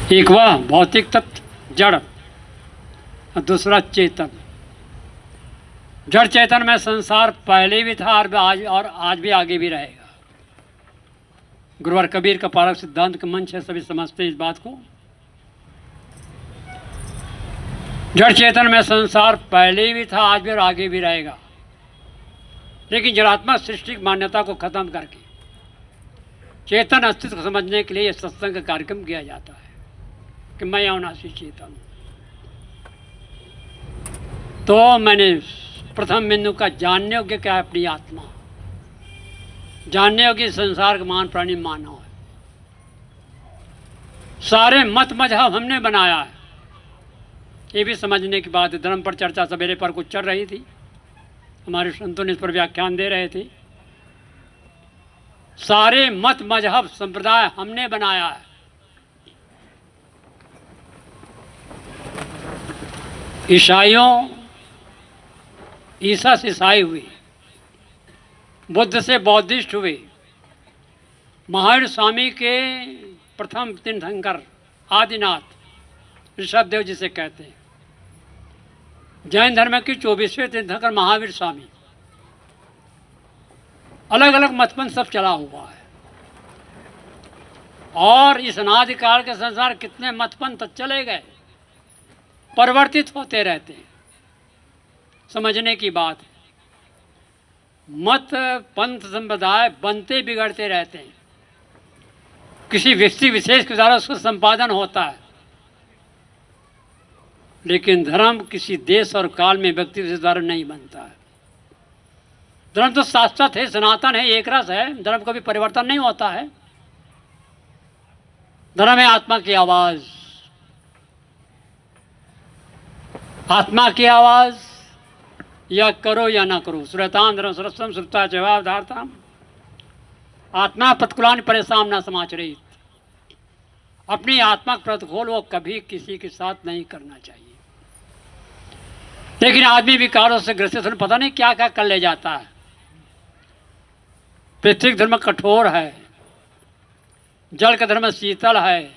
एक वह भौतिक तत्व जड़ और दूसरा चेतन। जड़ चेतन में संसार पहले भी था और आज भी आगे भी रहेगा। गुरुवर कबीर का पारक सिद्धांत का मंच है, सभी समझते हैं इस बात को। जड़ चेतन में संसार पहले भी था, आज भी और आगे भी रहेगा। लेकिन जड़ात्मक सृष्टि की मान्यता को खत्म करके चेतन अस्तित्व को समझने के लिए यह सत्संग का कार्यक्रम किया जाता है कि मैं अविनाशी चेतन हूँ। तो मैंने प्रथम बिंदु का जानने योग्य क्या है? अपनी आत्मा। जानने योग्य संसार का महान प्राणी मानव है। सारे मत मजहब हमने बनाया है, ये भी समझने की बात है। धर्म पर चर्चा सवेरे पर कुछ चल रही थी, हमारे संतों ने इस पर व्याख्यान दे रहे थे। सारे मत मजहब संप्रदाय हमने बनाया है। ईसाइयों ईसा से ईसाई हुए, बुद्ध से बौद्धिस्ट हुए, महावीर स्वामी के प्रथम तीर्थंकर आदिनाथ ऋषभदेव जिसे कहते हैं, जैन धर्म की 24वें तीर्थंकर महावीर स्वामी, अलग अलग मतपंथ सब चला हुआ है। और इस अनादिकाल के संसार कितने मतपंथ चले गए, परिवर्तित होते रहते हैं। समझने की बात है। मत पंथ संप्रदाय बनते बिगड़ते रहते हैं, किसी व्यक्ति विशेष के द्वारा उसका संपादन होता है। लेकिन धर्म किसी देश और काल में व्यक्ति विशेष द्वारा नहीं बनता है। धर्म तो शाश्वत है, सनातन है, एक रस है। धर्म कभी परिवर्तन नहीं होता है। धर्म है आत्मा की आवाज। आत्मा की आवाज, या करो या ना करो। श्रुताम धर्म सरस्वम श्रुता जवाबधारताम आत्मा प्रतिकूलान परेशान न समाचरित। अपनी आत्मा का प्रतिकूल वो कभी किसी के साथ नहीं करना चाहिए। लेकिन आदमी विकारों से ग्रसित होने पता नहीं क्या क्या कर ले जाता है। पृथ्वी का धर्म कठोर है, जल का धर्म शीतल है,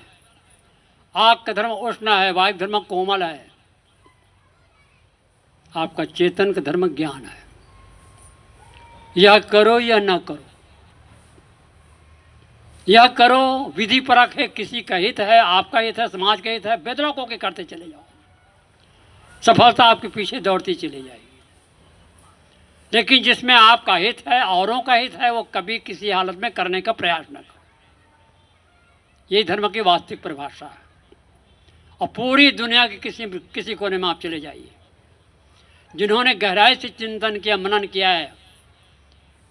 आग का धर्म उष्ण है, वायु का धर्म कोमल है। आपका चेतन का धर्म ज्ञान है। यह करो या न करो, यह करो विधि परक है, किसी का हित है, आपका हित है, समाज का हित है, बेदरक होकर करते चले जाओ, सफलता आपके पीछे दौड़ती चली जाएगी। लेकिन जिसमें आपका हित है, औरों का हित है, वो कभी किसी हालत में करने का प्रयास न करो। यही धर्म की वास्तविक परिभाषा है। और पूरी दुनिया के किसी कोने में आप चले जाइए, जिन्होंने गहराई से चिंतन किया, मनन किया है,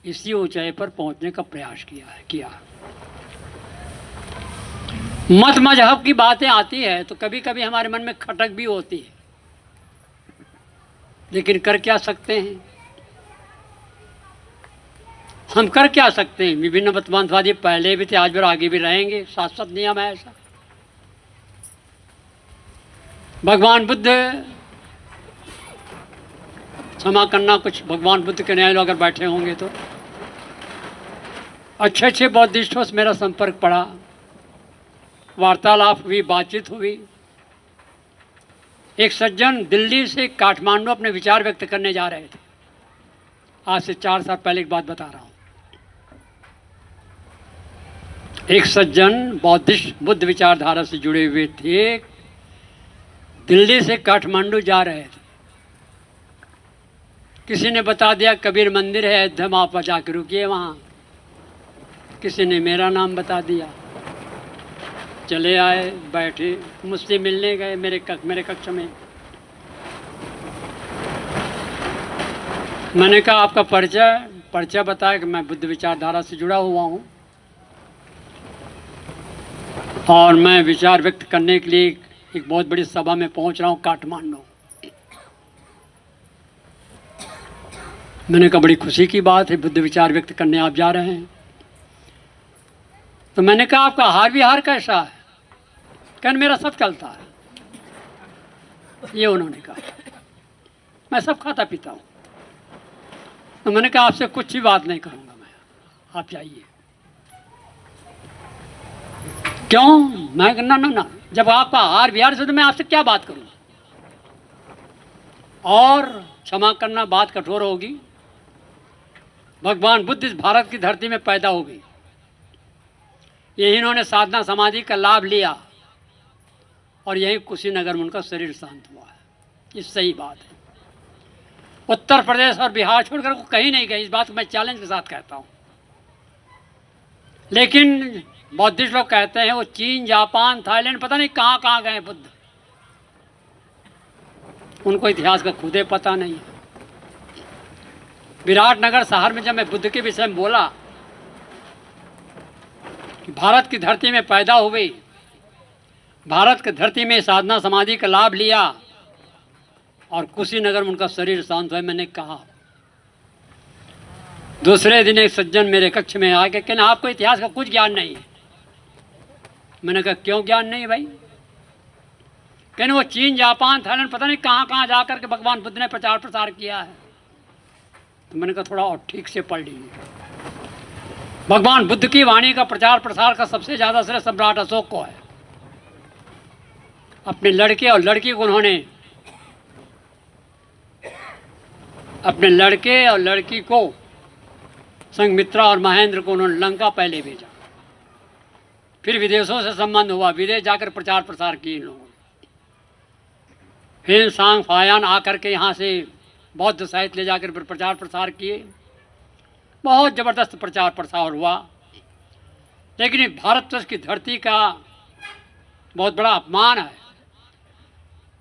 इसी ऊंचाई पर पहुंचने का प्रयास किया। मत मजहब की बातें आती है तो कभी कभी हमारे मन में खटक भी होती है, लेकिन कर क्या सकते हैं? हम कर क्या सकते हैं? विभिन्न मतपंथवादी पहले भी थे, आज भी और आगे भी रहेंगे। शाश्वत नियम है ऐसा। भगवान बुद्ध, क्षमा करना, कुछ भगवान बुद्ध के न्याय लोग अगर बैठे होंगे तो, अच्छे अच्छे बौद्धिस्टों से मेरा संपर्क पड़ा, वार्तालाप हुई, बातचीत हुई। एक सज्जन दिल्ली से काठमांडू अपने विचार व्यक्त करने जा रहे थे। आज से 4 साल पहले की बात बता रहा हूँ। एक सज्जन बौद्धिस्ट बुद्ध विचारधारा से जुड़े हुए थे, दिल्ली से काठमांडू जा रहे थे। किसी ने बता दिया कबीर मंदिर है अयोध्या में, आप जाकर रुकिए वहाँ। किसी ने मेरा नाम बता दिया। चले आए, बैठे, मुझसे मिलने गए मेरे कक्ष में। मैंने कहा आपका परिचय बताया कि मैं बुद्ध विचारधारा से जुड़ा हुआ हूँ और मैं विचार व्यक्त करने के लिए एक बहुत बड़ी सभा में पहुँच रहा हूँ काठमांडू। मैंने कहा बड़ी खुशी की बात है, बुद्ध विचार व्यक्त करने आप जा रहे हैं। तो मैंने कहा आपका आहार विहार कैसा है? कहने मेरा सब चलता है। ये उन्होंने कहा, मैं सब खाता पीता हूँ। तो मैंने कहा आपसे कुछ भी बात नहीं करूँगा मैं, आप जाइए। क्यों? मैं ना ना ना जब आपका हार बिहार से, तो मैं आपसे क्या बात करूं? और क्षमा करना, बात कठोर होगी। भगवान बुद्ध इस भारत की धरती में पैदा हो गई, यही इन्होंने साधना समाधि का लाभ लिया और यही कुशीनगर में उनका शरीर शांत हुआ है। ये सही बात है। उत्तर प्रदेश और बिहार छोड़कर को कहीं नहीं गए, इस बात को मैं चैलेंज के साथ कहता हूँ। लेकिन बौद्धिस्ट लोग कहते हैं वो चीन, जापान, थाईलैंड, पता नहीं कहाँ कहाँ गए बुद्ध। उनको इतिहास का खुदे पता नहीं है। विराटनगर शहर में जब मैं बुद्ध के विषय में बोला कि भारत की धरती में पैदा हुई, भारत की धरती में साधना समाधि का लाभ लिया और कुशीनगर में उनका शरीर शांत हुआ, मैंने कहा। दूसरे दिन एक सज्जन मेरे कक्ष में आके कहना आपको इतिहास का कुछ ज्ञान नहीं है। मैंने कहा क्यों ज्ञान नहीं भाई? कहने वो चीन, जापान, थाईलैंड, पता नहीं कहाँ कहाँ जा कर के भगवान बुद्ध ने प्रचार प्रसार किया है। तो मैंने कहा थोड़ा और ठीक से पढ़ लीजिए। भगवान बुद्ध की वाणी का प्रचार प्रसार का सबसे ज़्यादा श्रेय सम्राट अशोक को है। अपने लड़के और लड़की को उन्होंने, अपने लड़के और लड़की को, संघमित्रा और महेंद्र को उन्होंने लंका पहले भेजा, फिर विदेशों से संबंध हुआ, विदेश जाकर प्रचार प्रसार किए इन लोगों ने। फिर सांग फायान आकर के यहाँ से बौद्ध साहित्य ले जाकर फिर प्रचार प्रसार किए। बहुत ज़बरदस्त प्रचार प्रसार हुआ। लेकिन भारतवर्ष की धरती का बहुत बड़ा अपमान है।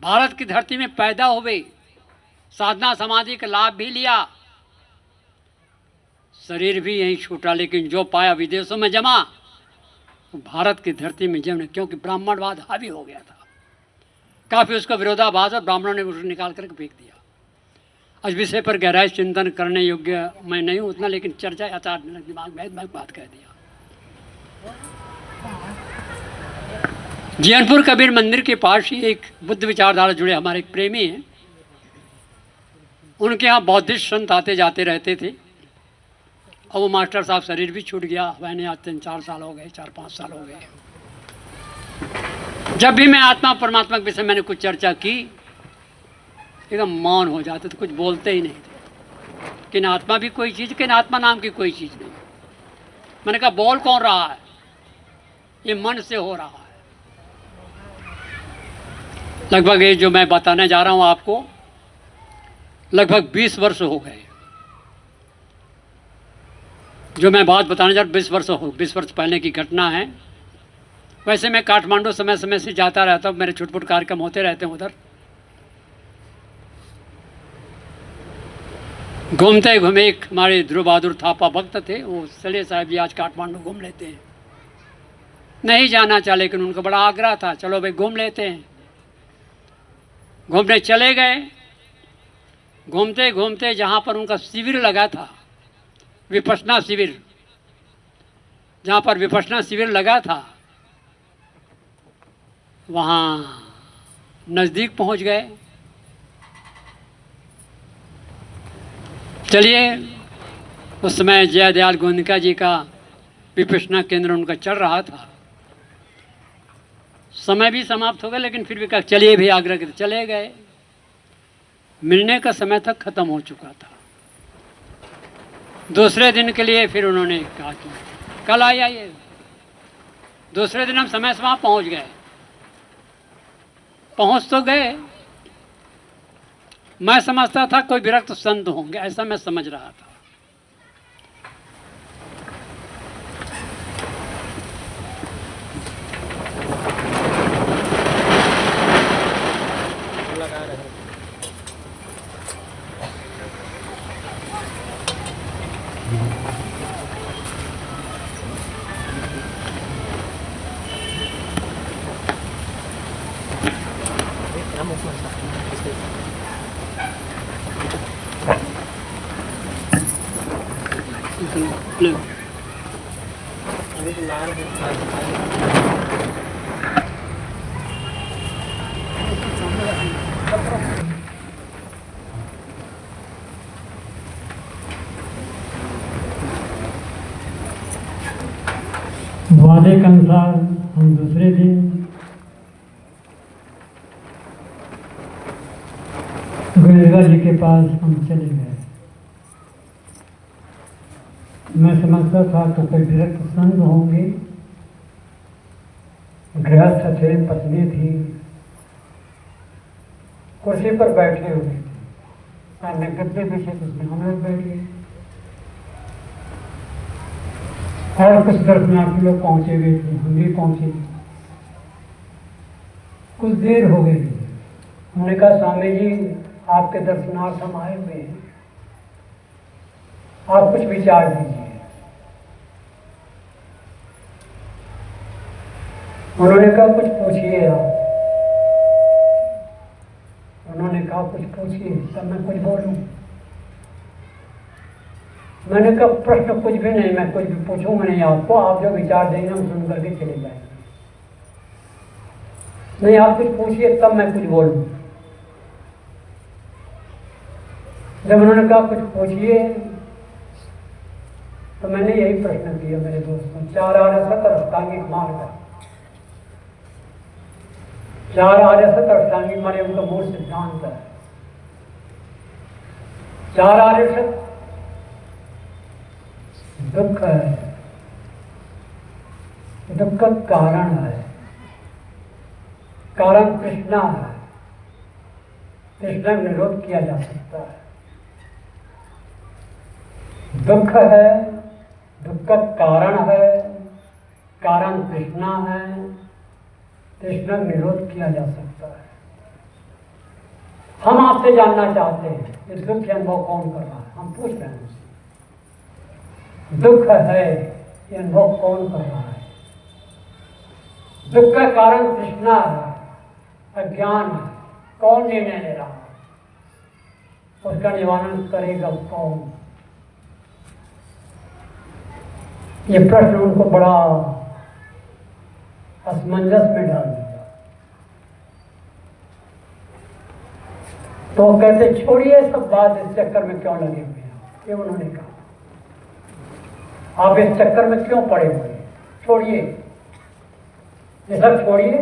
भारत की धरती में पैदा हुए, साधना समाधि का लाभ भी लिया, शरीर भी यहीं छूटा, लेकिन जो पाया विदेशों में जमा, तो भारत की धरती में जमा, क्योंकि ब्राह्मणवाद हावी हो गया था। काफ़ी उसका विरोधाभास और ब्राह्मणों ने उसे निकाल करके फेंक दिया। आज विषय पर गहराई चिंतन करने योग्य मैं नहीं हूँ उतना, लेकिन चर्चा अचार दिमाग में मैं बात कह दिया। जैनपुर कबीर मंदिर के पास ही एक बुद्ध विचारधारा जुड़े हमारे एक प्रेमी हैं। उनके यहाँ बौद्धिस्ट संत आते जाते रहते थे। और वो मास्टर साहब शरीर भी छूट गया। मैंने आज 3-4 साल हो गए, 4-5 साल हो गए। जब भी मैं आत्मा परमात्मा के विषय मैंने कुछ चर्चा की, एकदम मौन हो जाते थे, कुछ बोलते ही नहीं थे। कि ना आत्मा भी कोई चीज़, कि ना आत्मा नाम की कोई चीज़ नहीं। मैंने कहा बोल कौन रहा है? ये मन से हो रहा है। लगभग ये जो मैं बताने जा रहा हूँ आपको, लगभग 20 वर्ष हो गए। जो मैं बात बताने जा रहा हूँ 20 वर्ष पहले की घटना है। वैसे मैं काठमांडू समय समय से जाता रहता हूँ, मेरे छुटपुट कार्यक्रम होते रहते हैं उधर। घूमते घूमे एक हमारे ध्रुव बहादुर थापा भक्त थे, वो चले साहब जी आज काठमांडू घूम लेते हैं। नहीं जाना चाहे, लेकिन उनका बड़ा आग्रह था, चलो भाई घूम लेते हैं। घूमने चले गए। घूमते घूमते जहाँ पर उनका शिविर लगा था, विपश्यना शिविर, जहाँ पर विपश्यना शिविर लगा था, वहाँ नज़दीक पहुँच गए। चलिए, उस समय जयदयाल गोंदिका जी का विपश्यना केंद्र उनका चल रहा था। समय भी समाप्त हो गया, लेकिन फिर भी कहा चलिए भी, आग्रह करते चले गए। मिलने का समय तक खत्म हो चुका था। दूसरे दिन के लिए फिर उन्होंने कहा कि कल आइए। दूसरे दिन हम समय से वहाँ पहुँच गए। पहुँच तो गए, मैं समझता था कोई विरक्त संत होंगे, ऐसा मैं समझ रहा था। वादे के अनुसार हम दूसरे दिन गुरुदेव जी के पास हम चले गए। मैं समझता था कि कोई विरक्त संत होंगे, गृहस्थ थे, पत्नी थी, कुर्सी पर बैठे हुए थे, मैंने गद्दे पीछे कुछ हम लोग बैठे और कुछ दर्शनार्थी लोग पहुंचे हुए थे, हम भी पहुंचे। कुछ देर हो गई, हमने कहा स्वामी जी आपके दर्शनार्थ हम आए हुए हैं, आप कुछ विचार दीजिए। उन्होंने कहा कुछ पूछिए आप। उन्होंने कहा कुछ पूछिए, तब मैं कुछ बोलूं। मैंने कहा प्रश्न कुछ भी नहीं, मैं कुछ भी पूछूंगा नहीं आपको, आप जो विचार देंगे हम सुन करके चले जाएंगे। नहीं आप कुछ पूछिए तब मैं कुछ बोलूं। जब उन्होंने कहा कुछ पूछिए तो मैंने यही प्रश्न किया मेरे दोस्तों, 4 आर्यसत और अष्टांगिक मार्ग है। 4 आर्यसत और अष्टांगिक मार्ग उनका मूल सिद्धांत है। 4 आर्यसत दुख है, दुख का कारण है, कारण तृष्णा है, तृष्णा निरोध किया जा सकता है। दुख है, दुख का कारण है, कारण तृष्णा है, तृष्णा निरोध किया जा सकता है। हम आपसे जानना चाहते हैं इस दुख के अनुभव कौन कर रहा है, हम पूछ रहे हैं उससे। दुख है ये अनुभव कौन कर रहा है? दुख का कारण तृष्णा है, अज्ञान है, कौन निर्णय ले रहा है? उसका निवारण करेगा कौन? ये प्रश्न उनको बड़ा असमंजस में डाल दिया। तो वो कहते छोड़िए सब बात, इस चक्कर में क्यों लगे हुए हैं? ये उन्होंने कहा आप इस चक्कर में क्यों पड़े हुए हैं? छोड़िए ये सब, छोड़िए,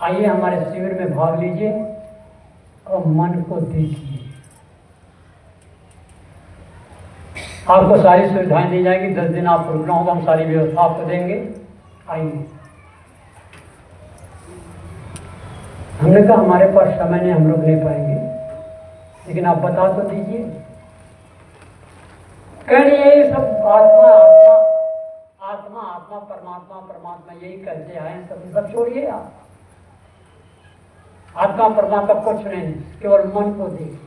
आइए हमारे शिविर में भाग लीजिए और मन को देखिए। आपको सारी सुविधाएं दी जाएगी, 10 दिन आप रुकना होगा, हम सारी व्यवस्था आपको देंगे, आइए। हमने कहा हमारे पास समय नहीं, हम रुक नहीं पाएंगे, लेकिन आप बता तो दीजिए। कहने यही सब आत्मा आत्मा आत्मा आत्मा परमात्मा परमात्मा यही कहते आए, सब छोड़िए आप। आत्मा परमात्मा कुछ नहीं, केवल मन को देखिए।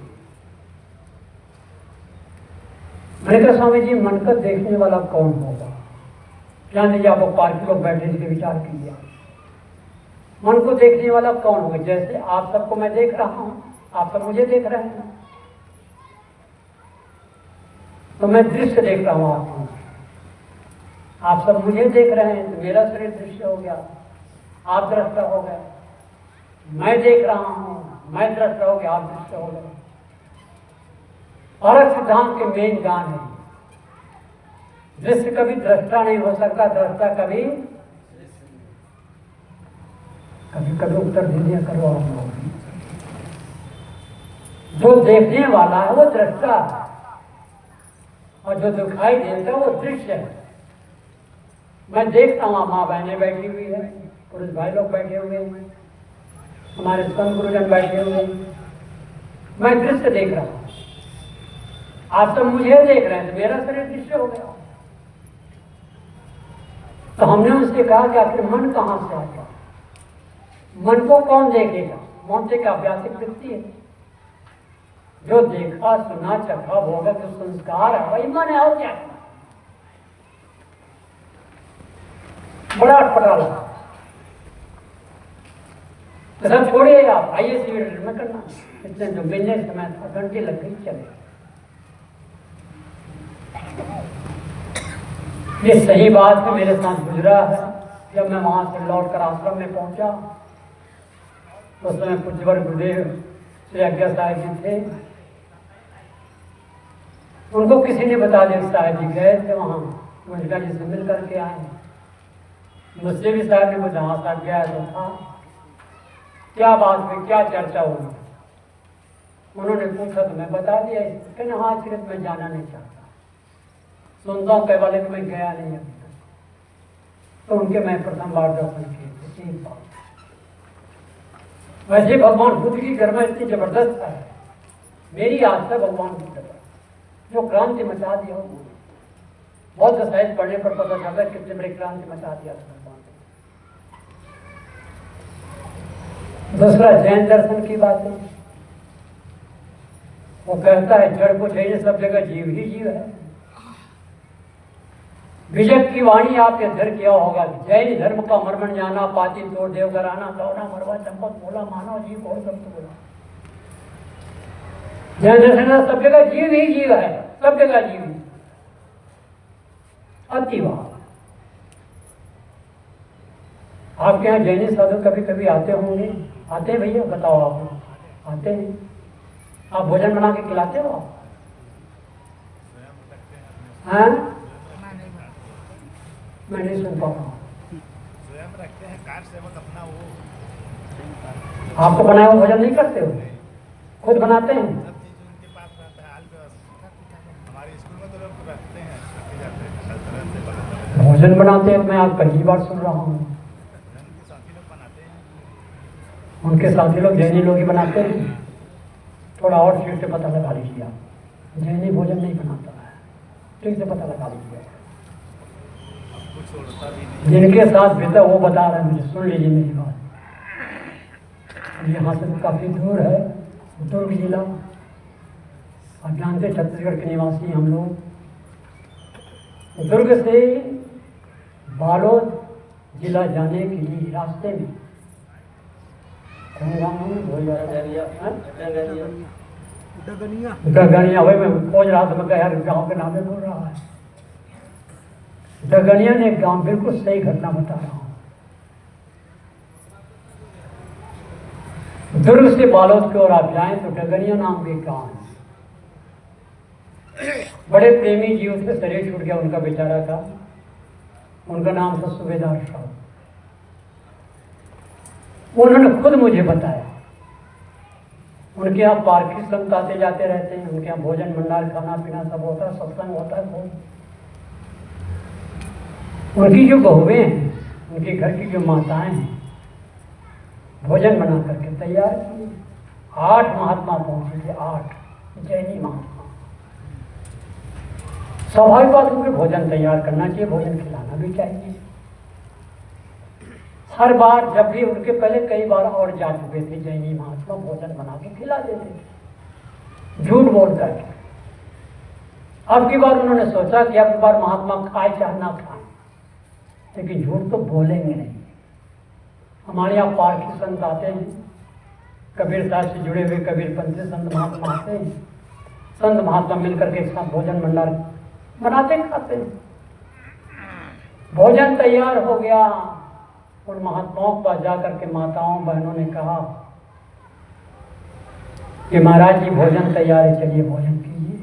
मैंने कहा स्वामी जी मन को देखने वाला कौन होगा? जान लीजिए आप पार्क लोग बैठे थे, विचार कीजिए मन को देखने वाला कौन होगा? जैसे आप सबको मैं देख रहा हूं, आप सब मुझे देख रहे हैं, तो मैं दृश्य देख रहा हूं आपको, आप सब मुझे देख रहे हैं, तो मेरा शरीर दृश्य हो गया, आप दृष्टा हो गए। मैं देख रहा हूं, मैं दृष्टा हो गया, आप दृश्य हो गए। और सिद्धांत के मेन ज्ञान है, दृश्य कभी दृष्टा नहीं हो सकता, दृष्टा कभी कभी कभी उत्तर दे दिया करो आप लोग। जो देखने वाला है वो दृष्टा है, और जो दिखाई देता है वो दृश्य है। मैं देखता हूँ माँ बहनें बैठी हुई है, पुरुष भाई लोग बैठे हुए हैं, हमारे संत गुरुजन बैठे हुए हैं, मैं दृश्य देख रहा हूँ, आप सब मुझे देख रहे हैं, तो मेरा शरीर दृश्य हो गया। तो हमने उससे कहा कि आखिर मन कहाँ से आता? मन को कौन देखेगा? मन से क्या व्यासिक वृत्ति है, जो देखा सुना चखा भोगा जो संस्कार है वही मन है, और क्या? बड़ा अटपटा लगा। तो सब छोड़िए आप, आइए शिविर में करना। इतने जो मिलने समय था, घंटे लग गई, चले। ये सही बात है, मेरे साथ गुजरा है। जब मैं वहां से लौटकर आश्रम में पहुंचा तो उस समय पूज्यवर गुरुदेव श्री आज्ञा साहिब जी थे। उनको किसी ने बता दिया साहिब जी गए थे वहां, मुझका जी से मिल करके आए। मुझसे भी साहब ने मुझे जहाँ तक गया तो था, क्या बात हुई, क्या चर्चा हुई? उन्होंने पूछा तो मैं बता दिया। कहने हाँ सिर्फ मैं जाना नहीं चाहता, सुनता हूँ कई वाले मैं गया नहीं अभी तक। तो उनके मैं प्रथम बार दर्शन किए थे। एक बार वैसे भगवान बुद्ध की गर्मा इतनी जबरदस्त है, मेरी आस्था भगवान बुद्ध पर जो क्रांति मचा दिया उन्होंने। बहुत दसाइज पढ़ने पर पता चलता है कितने बड़ी क्रांति मचा दिया था भगवान ने। दूसरा जैन दर्शन की बात है, वो कहता है जड़ को चाहिए सब जगह जीव ही जीव है। विजय की वाणी आपके धर किया होगा, जैन धर्म का मर्मण जाना, पाती तोड़ देव कराना, दौड़ा मरवा चंपक बोला मानव जीव और सब बोला। जैन दर्शन सब जगह जीव ही जीव है, सब जगह जीव ही। अतिवाद आपके यहाँ जैनी साधु कभी कभी आते होंगे? आते हैं भैया, बताओ आप आते हैं? आप भोजन बना के खिलाते हो? हाँ, मैं नहीं सुन पा रहा हूँ। स्वयं रखते हैं कार सेवक अपना, वो आपको बनाया हुआ भोजन नहीं करते हो? खुद बनाते हैं? सब चीज उनके पास रहता है, हाल व्यवस्था। हमारे स्कूल में तो लोग रखते हैं, रखे जाते हैं हर तरह से बना। भोजन बनाते हैं? मैं आज पहली बार सुन रहा हूँ। उनके साथी लोग बनाते हैं। उनके साथी लोग जैनी लोग ही बनाते हैं? थोड़ा और ठीक से पता लगा लीजिए आप, जैनी भोजन नहीं बनाता है, ठीक से पता लगा लीजिए। जिनके साथ बीता वो बता रहे हैं मुझे, सुन लीजिए मेरी बात। यहाँ से तो काफ़ी दूर है, दुर्ग जिला। आप जानते छत्तीसगढ़ के निवासी हम लोग। दुर्ग से बालोद जिला जाने के लिए रास्ते में डगनिया, वही मैं खोज रहा था, मैं कहा यार गाँव के नाम में बोल रहा है। डगनिया ने गांव, बिल्कुल सही घटना बता रहा हूं। दुर्ग से बालोद की ओर आप जाएं तो डगनिया नाम के गांव है। बड़े प्रेमी जीव थे, शरीर छूट गया उनका बेचारा का। उनका नाम था सूबेदार साहब। उन्होंने खुद मुझे बताया, उनके यहाँ पारखी संत आते जाते रहते हैं, उनके यहाँ भोजन भंडार खाना पीना सब होता है, सत्संग होता है बहुत। उनकी जो बहुएं हैं, उनके घर की जो माताएं हैं, भोजन बना करके तैयार किए। 8 महात्मा पहुंचे थे, 8 जैनी महात्मा। स्वाभाविक बात है, भोजन तैयार करना चाहिए, भोजन खिलाना भी चाहिए। हर बार जब भी उनके पहले कई बार और जा चुके थे जैनी महात्मा, भोजन बना के खिला देते थे झूठ बोल करके। अब की बार उन्होंने सोचा कि अब की बार महात्मा खाए चाहे ना खाए, लेकिन झूठ तो बोलेंगे नहीं। हमारे यहाँ पारखी संत आते हैं, कबीर साहब से जुड़े हुए कबीरपंथी संत महात्मा आते हैं। संत महात्मा मिलकर के एक साथ भोजन भंडार बनाते खाते हैं। भोजन तैयार हो गया। उन महात्माओं के पास जाकर के माताओं बहनों ने कहा कि महाराज जी भोजन तैयार है, चलिए भोजन कीजिए।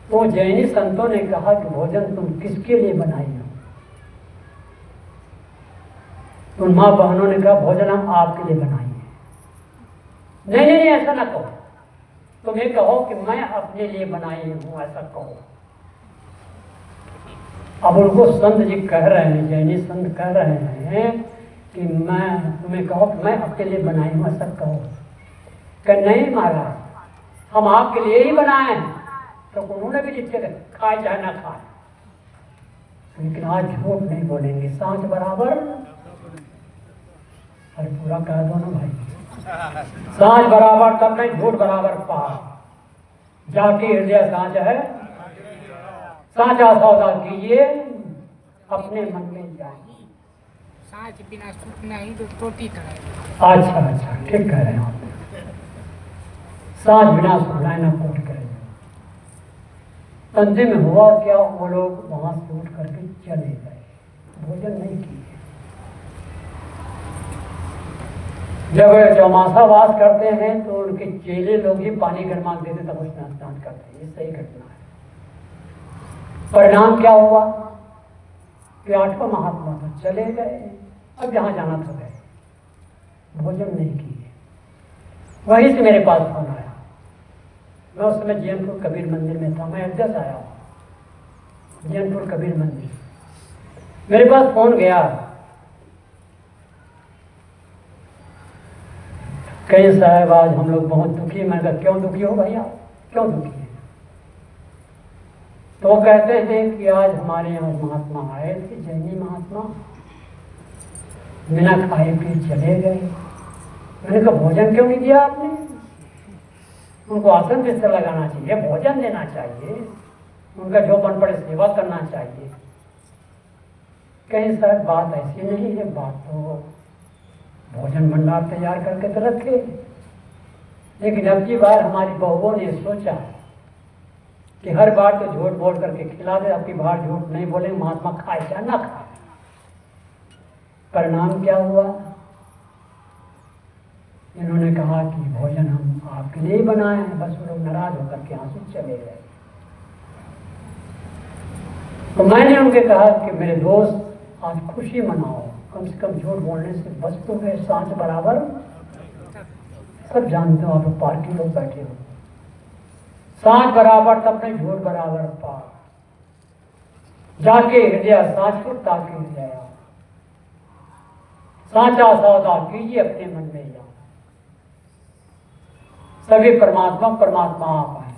तो जैनी संतों ने कहा कि भोजन तुम किसके लिए बनाई हो? उन माँ बहनों ने कहा भोजन हम आपके लिए बनाएंगे। नहीं नहीं नहीं, ऐसा ना कहो, तुम ये कहो कि मैं अपने लिए बनाई हूं, ऐसा कहो। अब उनको संत जी कह रहे हैं, जैनी संत कह रहे हैं कि मैं तुम्हें कहो कि मैं आपके लिए बनाई हूं, ऐसा कहो। कह नहीं महाराज, हम आपके लिए ही बनाए हैं। तो उन्होंने भी लिखे खाए चाहे ना खाए, लेकिन आज झूठ नहीं बोलेंगे, सांच बराबर। अरे पूरा कह दो ना भाई, सांच बराबर तब नहीं, झूठ बराबर पार। जाके हृदय सांच है, साचा सौदा कीजिए, अपने मन में जाइए। सांच बिना सुख नहीं तो टोटी तरह। अच्छा अच्छा, ठीक कह रहे हैं आप। सांच बिना सुख नहीं ना टोटी करें। अंतिम में हुआ क्या, वो लोग वहां से उठ करके चले गए, भोजन नहीं किए। जब चौमासा वास करते हैं तो उनके चेले लोग ही पानी गर्मा देते तब उसमें स्नान करते हैं। ये सही घटना है। परिणाम क्या हुआ कि 8वां महात्मा तो चले गए, अब जहां जाना था गए, भोजन नहीं किए। वहीं से मेरे पास फोन आया। मैं उस समय जैनपुर कबीर मंदिर में था, मैं अध्यक्ष आया हूँ जैनपुर कबीर मंदिर। मेरे पास फोन गया, कहीं साहब आज हम लोग बहुत दुखी। मैंने कहा क्यों दुखी हो भैया, क्यों दुखी है? तो वो कहते हैं कि आज हमारे यहाँ महात्मा आए थे, जैनी महात्मा, बिना खाए पिए चले गए। मैंने कहा भोजन क्यों नहीं दिया आपने? उनको आसन बिस्तर लगाना चाहिए, भोजन देना चाहिए, उनका जो बन पड़े सेवा करना चाहिए। कहीं सर बात ऐसी नहीं है, बात तो भोजन भंडार तैयार करके तो रखे, लेकिन अब की बार हमारी बहुओं ने सोचा कि हर बार तो झूठ बोल करके खिला दे, अब की बार झूठ नहीं बोले, महात्मा खाए या ना खाए। परिणाम क्या हुआ? इन्होंने कहा कि भोजन हम आपके लिए ही बनाए हैं। बस वो लोग नाराज होकर के यहाँ से चले गए। तो मैंने उनके कहा कि मेरे दोस्त आज खुशी मनाओ, कम से कम झूठ बोलने से बच तो गए। सांच बराबर, सब जानते हो, आप पार्टी लोग बैठे हो, सांच बराबर तब नहीं झूठ बराबर पार। जाके हृदय सांच को ताके हृदय, सांचा सौदा कीजिए अपने मन में जाओ। सभी परमात्मा परमात्मा आप हैं,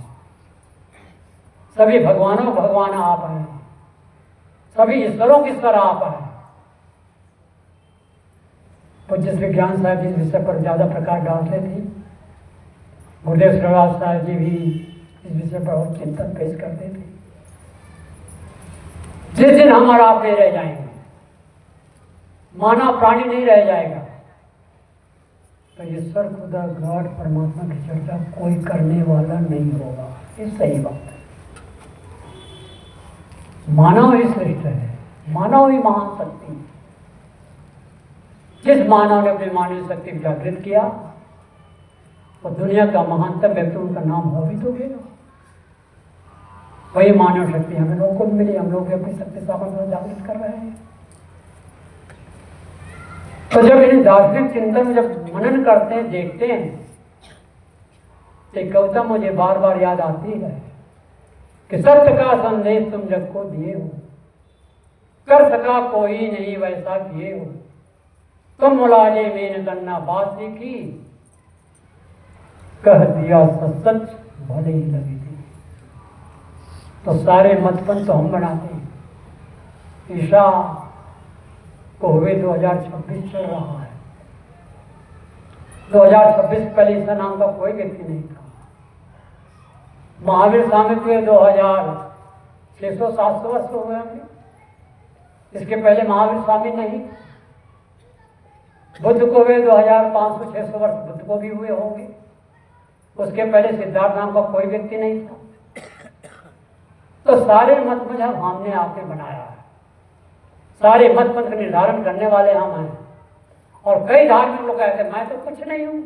सभी भगवानों भगवान आप हैं, सभी ईश्वरों की ईश्वर आप हैं। पूज्य श्री ज्ञान साहब जी इस विषय पर ज्यादा प्रकाश डालते थे। गुरुदेव श्रीवास साहब जी भी इस विषय पर बहुत चिंतन पेश करते थे। जिस दिन हम और आप नहीं रह जाएंगे, मानव प्राणी नहीं रह जाएगा, तो ईश्वर खुदा गॉड परमात्मा की चर्चा कोई करने वाला नहीं होगा। ये सही बात है। मानव ही श्रेष्ठ है, मानव ही महान शक्ति है। जिस मानव ने अपनी मानवीय शक्ति को जागृत किया, वो दुनिया का महानतम व्यक्ति, उनका नाम हो भी तो गया। वही मानव शक्ति हमें लोगों को मिली, हम लोग अपनी शक्ति सामर्थ्य जागृत कर रहे हैं। तो जब इन दार्शनिक चिंतन में जब मनन करते हैं, देखते हैं, तो कविता मुझे बार बार याद आती है कि सत्य का संदेश तुम जग को दिए हो, कर सका कोई नहीं वैसा किए हो, तुम मुलाजे में गन्ना बात सीखी, कह दिया सच भले ही लगी थी। तो सारे मतपन तो हम बनाते हैं। ईशा को हुए 2026 चल रहा है। 2026 पहले ईसा नाम का कोई व्यक्ति नहीं था। महावीर स्वामी के 2600-700 वर्ष हो गए होंगे। इसके पहले महावीर स्वामी नहीं। बुद्ध को हुए 2500-600 वर्ष बुद्ध को भी हुए होंगे। उसके पहले सिद्धार्थ नाम का कोई व्यक्ति नहीं था। तो सारे मत मजहब हमने आपने बनाया है, सारे मत पंथ का निर्धारण करने वाले हम हैं। और कई धार्मिक लोग कहते हैं मैं तो कुछ नहीं हूं,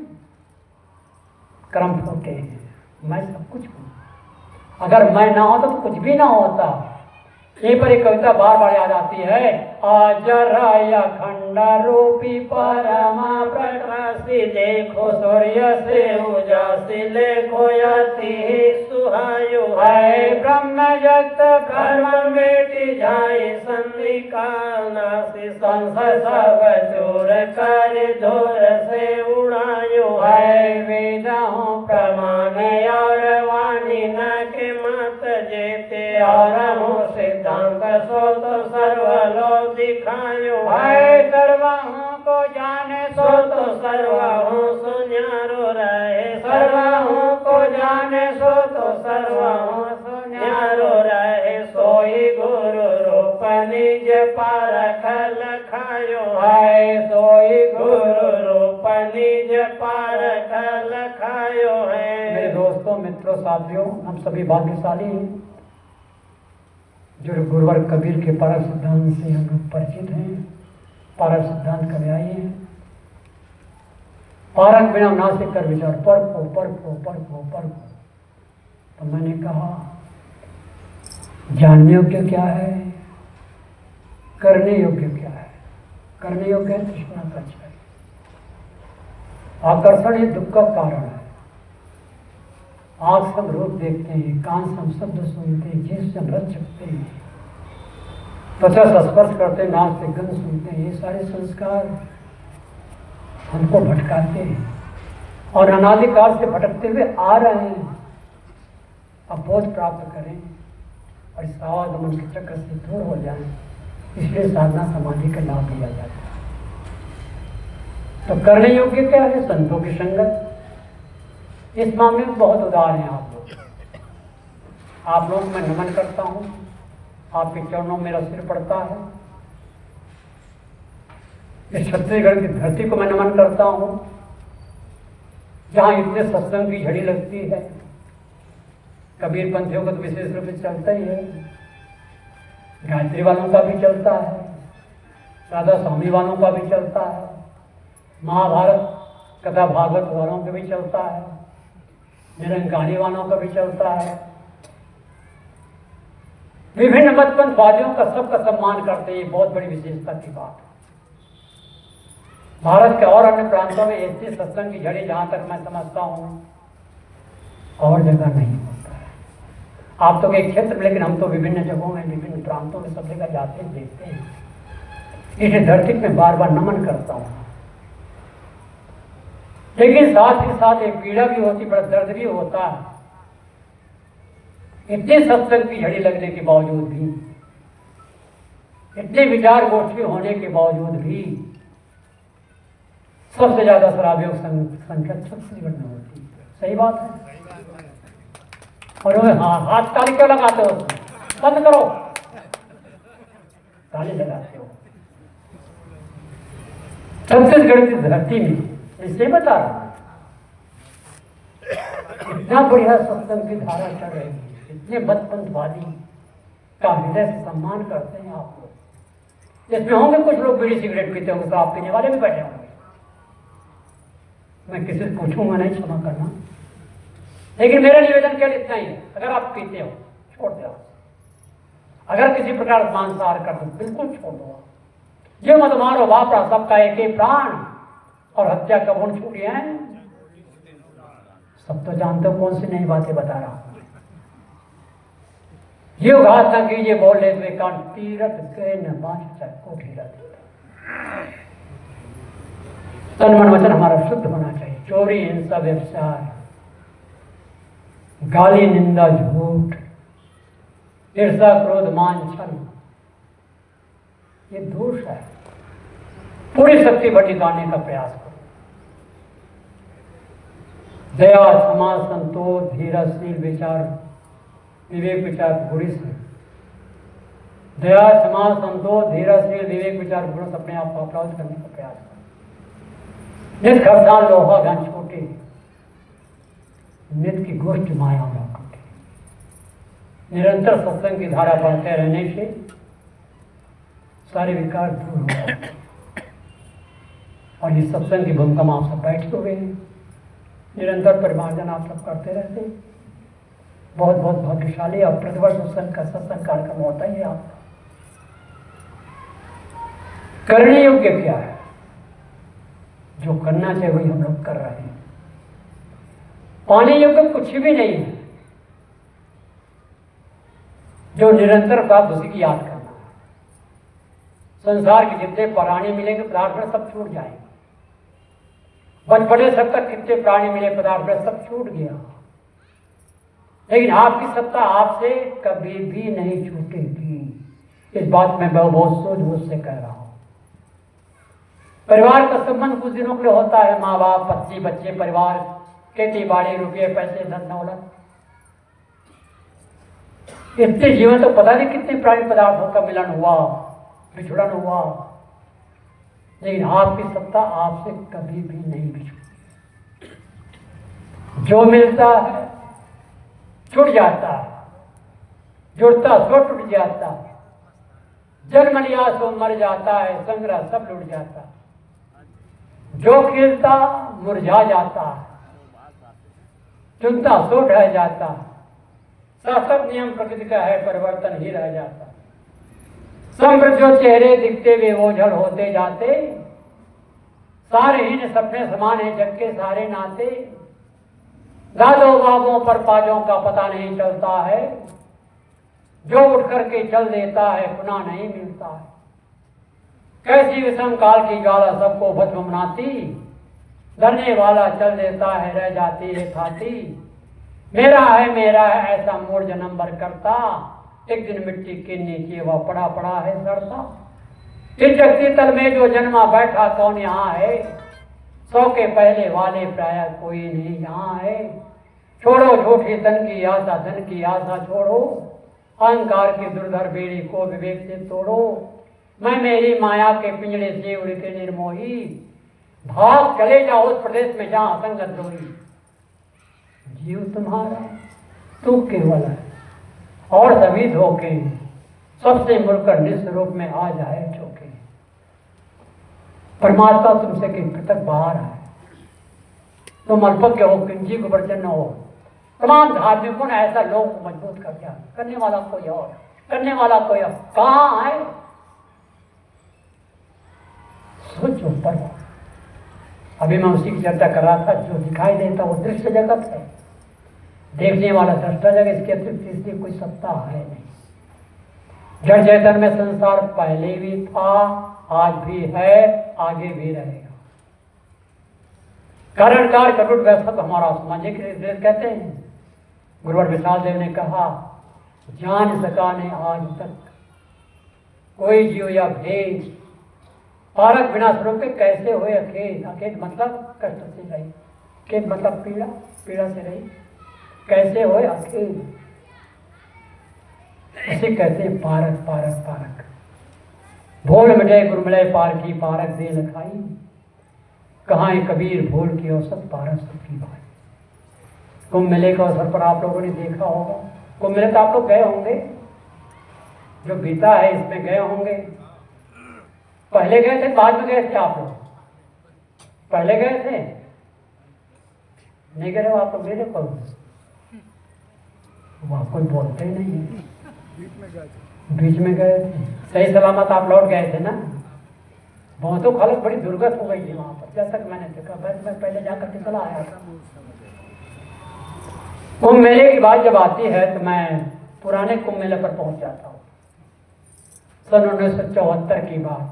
कर्म फूटे हैं, मैं सब कुछ हूं। अगर मैं ना होता तो कुछ भी ना होता। यहीं पर एक कविता बार बार याद आती है। अजराय अखंड रूपी परमा प्रकाशी, देखो सूर्य से उजासी, देखो अति सुहायु है। ब्रह्म जगत कर्म मेटि जाए, संधि का नासी, संशय सब चोर कर धोर से उड़ायो है। वेदों प्रमाण और वाणी न के मत जेते, और सिद्धांत सो तो सर्वलो दिखायो है। सर्वहु को जाने सो तो सर्वहु सुन्यारो रहे, सर्वहु को जाने सो तो सर्वहु सुन्यारो रहे। सोई गुरु रूप निज पारख लखायो है, सोई गुरु रूप निज पारख लखायो है। मेरे दोस्तों, मित्रों, साथियों, हम सभी भाग्यशाली हैं जो गुरुवर कबीर के पारक सिद्धांत से हम लोग परिचित हैं, पारक सिद्धांत का न्यायी है। पारक बिना नासिक कर विचार, परखो परखो परखो परखो। तो मैंने कहा जानने योग्य क्या है, करने योग्य क्या है। करने योग्य है तृष्णा का चाहिए, आकर्षण ही दुख का कारण है। आँख से हम रूप देखते हैं, कान से हम शब्द सुनते हैं, जीभ से हम रस चखते हैं, त्वचा से स्पर्श करते हैं, नाक से गंध सुनते हैं। ये सारे संस्कार हमको भटकाते हैं और अनादिकाल से भटकते हुए आ रहे हैं। अब बोध प्राप्त करें और इस आवागमन के चक्र से दूर हो जाएं, इसलिए साधना समाधि का लाभ लिया जाता है। तो करने योग्य क्या है? संतों की संगत। इस मामले में बहुत उदार हैं आप लोग। आप लोग मैं नमन करता हूँ, आपके चरणों में मेरा सिर पड़ता है। इस छत्तीसगढ़ की धरती को मैं नमन करता हूँ, जहाँ इतने सत्संग की झड़ी लगती है। कबीर पंथियों को तो विशेष रूप से चलता ही है, गायत्री वालों का भी चलता है, राधा स्वामी वालों का भी चलता है, महाभारत कथा भागवत वालों का भी चलता है, निरंकारी वालों का भी चलता है। विभिन्न मतपंथवादियों का सबका सम्मान करते हैं, बहुत बड़ी विशेषता की बात है। भारत के और अन्य प्रांतों में ऐसी सत्संग की झड़ी जहां तक मैं समझता हूं और जगह नहीं होता है। आप तो एक क्षेत्र में, लेकिन हम तो विभिन्न जगहों में, विभिन्न प्रांतों में सब जगह जाते हैं, देखते हैं। इस धरती में बार बार नमन करता हूं, लेकिन साथ ही साथ एक पीड़ा भी होती, बड़ा दर्द भी होता है। इतने सत्संग की झड़ी लगने के बावजूद भी, इतने विचार गोष्ठी होने के बावजूद भी सबसे ज्यादा शराबियों की संख्या छत्तीसगढ़ में होती है। सही बात है। और वो हाथ ताली क्यों लगाते हो? बंद करो, ताली लगाते हो। छत्तीसगढ़ की धरती में इसलिए बता रहा हूं, इतना बढ़िया सत्संग की धारा चल रही है, इतने मतपंथवादी का हृदय से सम्मान करते हैं आप लोग। इसमें होंगे कुछ लोग बीड़ी सिगरेट पीते होंगे, तो आप पीने वाले भी बैठे होंगे। मैं किसी से पूछूंगा नहीं, क्षमा करना। लेकिन मेरा निवेदन केवल इतना ही है, अगर आप पीते हो छोड़ दो। अगर किसी प्रकार मांसाहार कर दो, बिल्कुल छोड़ दो। जो मत मारो वापरा सबका एक ही प्राण, और हत्या का गुण छूट है। सब तो जानते हो कौन सी नई बातें बता रहा हूं। ये घात न कीजिए बोल ले तो कान तीरथ गए न बांच को ढीला देता। तन मन वचन हमारा शुद्ध होना चाहिए। चोरी, हिंसा, व्यभिचार, गाली, निंदा, झूठ, ईर्षा, क्रोध, मान, छल, ये दोष है। पूरी शक्ति भटिकाने का प्रयास करो। दया, क्षमा, संतोष, धीरजशील विचार, विवेक विचार गुणी से। दया, क्षमा, संतोष, धीरजशील, विवेक विचार गुण से अपने आप को प्राप्त करने का प्रयास करो। नित खरसाल लोहा घन छोटे, नित की गोष्ठ माया में टूटे। निरंतर सत्संग की धारा बढ़ते रहने से सारे विकार दूर हो जाते हैं। और इस सत्संग की भूमिका में आप सब बैठे हुए हैं, निरंतर परिमार्जन आप सब करते रहते हैं। बहुत बहुत भाग्यशाली। और प्रतिवर्ष सत्संग कार्यक्रम होता ही है। आप करने योग्य क्या है? जो करना चाहिए वही हम लोग कर रहे हैं। पाने योग्य कुछ भी नहीं है। जो निरंतर प्राप्त उसी की याद करना है। संसार के जितने प्राणी मिलेंगे पदार्थ में सब छूट जाएंगे। बचपने सब तक कितने प्राणी मिले पदार्थ में सब छूट गया, लेकिन आपकी सत्ता आपसे कभी भी नहीं छूटेगी। इस बात में मैं बहुत सूझबूझ से कह रहा हूं। परिवार का संबंध कुछ दिनों के लिए होता है। माँ बाप, पत्नी, बच्चे, परिवार, खेती बाड़ी, रुपये, पैसे, धन दौलत, इतने जीवन तो पता नहीं कितने प्राणी पदार्थों का मिलन हुआ, बिछुड़न हुआ, लेकिन आपकी सत्ता आपसे कभी भी नहीं बिछुड़ती। जो मिलता है छूट जाता है, जुड़ता सो टूट जाता है, जन्म लिया सो मर जाता है, संग्रह सब लुट जाता है। जो खिलता मुरझा जाता है, चुनता सो ढह जाता है। शाश्वत नियम प्रकृति का है, परिवर्तन ही रह जाता। समृद्ध जो चेहरे दिखते वे ओझल होते जाते, सारे ही सपने समान है जग के सारे नाते, दादों बाबों पर पाजों का पता नहीं चलता है, जो उठ करके चल देता है पुनः नहीं मिलता है। कैसी विषम काल की ज्वाला सबको भस्म बनाती, डरने वाला चल देता है रह जाती है खाती। मेरा है ऐसा मूड जन्म भर करता, एक दिन मिट्टी के नीचे वह पड़ा पड़ा है सड़ता। इस जगती तल में जो जन्मा बैठा कौन यहाँ है, 100 के पहले वाले प्राय कोई नहीं यहाँ है। छोड़ो झूठी धन की आशा छोड़ो, अहंकार की दुर्धर बेड़ी को विवेक से तोड़ो। मैं मेरी माया के पिंजड़े से उड़ के निर्मोही, भाग चले जाओ उस प्रदेश में जहाँ असंगत द्रोही। जीव तुम्हारा तू केवल है और सभी धोखे, सबसे मुड़कर निस्स रूप में आ जाए चौके। परमात्मा तुमसे कहीं पृथक बाहर है, तुम अल्पज्ञ हो, किंची को प्रचन्न हो। तमाम धार्मिकों ने ऐसा लोगों को मजबूत कर दिया, करने वाला कोई और, करने वाला कोई और। कहाँ है सोचो पर। अभी मैं उसी की चर्चा कर रहा था, जो दिखाई देता वो दृश्य जगत है, देखने वाला दृष्टा जगत, इसके अतिरिक्त इसकी कोई सत्ता है नहीं। जड़ चैतन्य में संसार पहले भी था, आज भी है, आगे भी रहेगा। कारण कार कटुट व्यवस्था हमारा सामाजिक कहते हैं। गुरुवर विशाल देव ने कहा, जान सका ने आज तक कोई जीव या भेद, पारक बिना स्वरूप के कैसे हुए अखेद। अखेद मतलब कष्ट से रही, खेद मतलब पीड़ा, पीड़ा से रही, कैसे हुए अखेद। इसे कहते हैं पारक पारक पारक। भोल मिले गुरु मिले पार की पारक दे लखाई, कहाँ है कबीर भोल की औसत पारक सबकी भाई। कुंभ मेले के अवसर पर आप लोगों ने देखा होगा, कुंभ मेले तो आप लोग गए होंगे, जो बीता है इसमें गए होंगे। पहले गए थे बाद में गए थे आप लोग? पहले गए थे? नहीं गए हो आप लोग? मेरे को वहाँ कोई बोलते ही नहीं है। बीच में गए थे, सही सलामत आप लौट गए थे ना? बहुतों खलक बड़ी दुर्गत हो गई थी वहाँ पर, जब तक मैंने देखा। बस मैं पहले जाकर के चला आया था। कुंभ मेले की बात जब आती है तो मैं पुराने कुंभ मेले पर पहुंच जाता हूँ। सन 1974 की बात,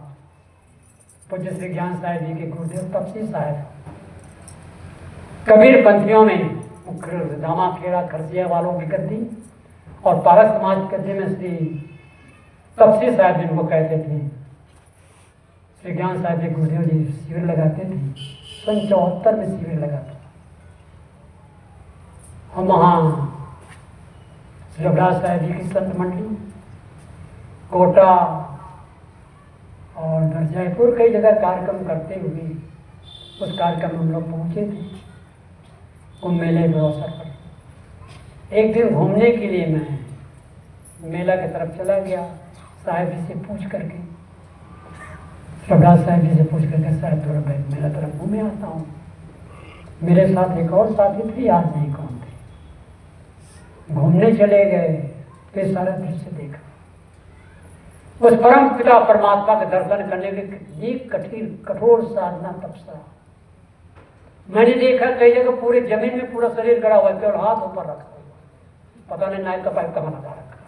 पूज्य श्री ज्ञान साहिब जी के गुरुदेव तपसी साहब कबीर पंथियों में धामा खेड़ा खरसिया वालों की गद्दी और पारस समाज गद्दी में श्री तपसी साहब जिनको कहते थे, श्री ज्ञान साहिब जी गुरुदेव जी शिविर लगाते थे। सन 74 में शिविर लगाते। हम वहाँ श्री रघुराज साहिब जी की संत मंडली, कोटा और जयपुर कई जगह कार्यक्रम करते हुए उस कार्यक्रम में हम लोग पहुँचे थे कुंभ मेले के अवसर पर। एक दिन घूमने के लिए मैं मेला की तरफ चला गया, साहिब जी से पूछ करके, रघुराज साहिब जी से पूछ करके, साहब थोड़ा मेला तरफ घूमे आता हूँ। मेरे साथ एक और साथी थे, याद नहीं कौन थे। घूमने चले गए तो सारा दृश्य देखा। उस परम पिता परमात्मा के दर्शन करने के कितनी कठोर साधना तपस्या। मैंने देखा कई जगह पूरे जमीन में पूरा शरीर गड़ा हुआ है और हाथ ऊपर रखा हुआ, पता नहीं नाइट का पाइप कहाँ लगा रखा।